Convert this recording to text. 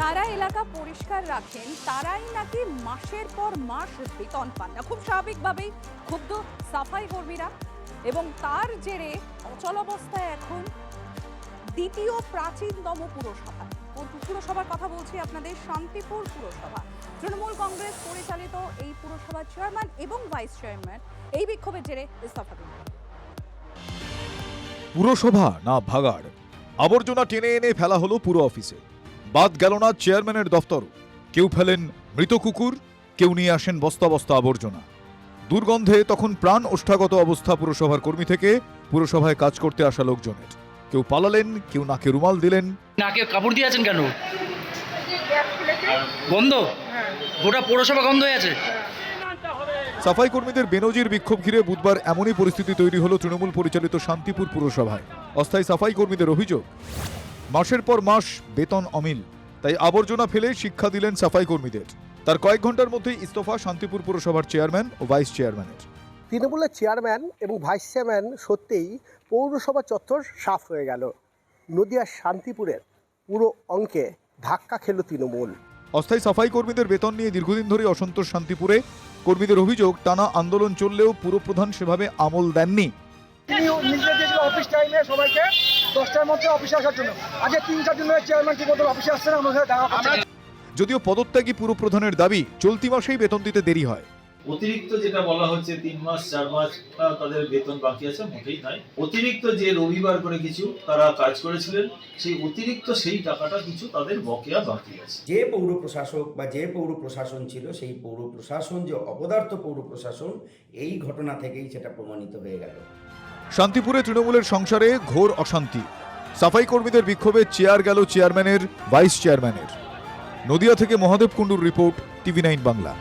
তারা এলাকা পরিষ্কার রাখেন, তারাই নাকি মাসের পর মাস বেতন পান না। খুব স্বাভাবিকভাবেই ক্ষুব্ধ সাফাই কর্মীরা এবং তার জেরে অচলাবস্থায় এখন দ্বিতীয় প্রাচীনতম পুরসভা। পুরসভার কথা বলছি আপনাদের, শান্তিপুর পুরসভা। তৃণমূল কংগ্রেস পরিচালিত এই পুরসভার চেয়ারম্যান এবং ভাইস চেয়ারম্যান এই বিক্ষোভের জেরে ইস্তফা দিলেন। পুরসভা না ভাগাড়, আবর্জনা টেনে এনে ফেলা হলো পুরো অফিসে। বাদ গেল না চেয়ারম্যানের দফতরও। কেউ ফেলেন মৃত কুকুর, কেউ নিয়ে আসেন বস্তা বস্তা আবর্জনা। দুর্গন্ধে তখন প্রাণ ওষ্ঠাগত অবস্থা পুরসভার কর্মী থেকে পুরসভায় কাজ করতে আসা লোকজনের। কেউ পালালেন, কেউ নাকে রুমাল দিলেন। নাকে কাপড় দিয়ে আছেন কেন? গন্ধ, গোটা পৌরসভা গন্ধ হয়ে আছে। সাফাই কর্মীদের বেনজির বিক্ষোভ ঘিরে বুধবার এমনই পরিস্থিতি তৈরি হলো তৃণমূল পরিচালিত শান্তিপুর পুরসভায়। অস্থায়ী সাফাই কর্মীদের অভিযোগ, মাসের পর মাস বেতন অমিল, তাই আবর্জনা ফেলে শিক্ষা দিলেন সাফাই কর্মীদের। তার কয়েক ঘন্টার মধ্যেই ইস্তফা শান্তিপুর পুরসভার চেয়ারম্যান ও ভাইস চেয়ারম্যানের। তৃণমূলের চেয়ারম্যান এবং ভাইস চেয়ারম্যান সত্যিই পৌরসভা চত্বর সাফ হয়ে গেল। নদিয়ার শান্তিপুরের পুরো অঙ্কে ধাক্কা খেল তৃণমূল। অস্থায়ী সাফাই কর্মীদের বেতন নিয়ে দীর্ঘদিন ধরে অসন্তোষ শান্তিপুরে। কর্মীদের অভিযোগ, টানা আন্দোলন চললেও পুরপ্রধান সেভাবে আমল দেননি। তিনি নির্দেশ দিয়েছিল অফিস টাইমে সবাইকে 10টার মধ্যে অফিসে আসার জন্য। আজকে 3-4 দিন ধরে চেয়ারম্যান ঠিক মতো অফিসে আসছে না, আমাদের দেখা করছে। যদিও পদত্যাগী পুরপ্রধানের দাবি, চলতি মাসেই বেতন দিতে দেরি হয়। অতিরিক্ত যেটা বলা হচ্ছে 3 মাস 4 মাস তাদের বেতন বাকি আছে, মোটেই নাই। অতিরিক্ত যে রবিবার করে কিছু তারা কাজ করেছিলেন, সেই অতিরিক্ত সেই টাকাটা কিছু তাদের বকেয়া বাকি আছে। যে পৌর প্রশাসক বা যে পৌর প্রশাসন ছিল, সেই পৌর প্রশাসন যে অপদার্থ পৌর প্রশাসন, এই ঘটনা থেকেই সেটা প্রমাণিত হয়ে গেল। শান্তিপুরে তৃণমূলের সংসারে ঘোর অশান্তি। সাফাই কর্মীদের বিক্ষোভে চেয়ার গেল চেয়ারম্যানের, ভাইস চেয়ারম্যানের। নদিয়া থেকে মহাদেব কুণ্ডুর রিপোর্ট, TV9 বাংলা।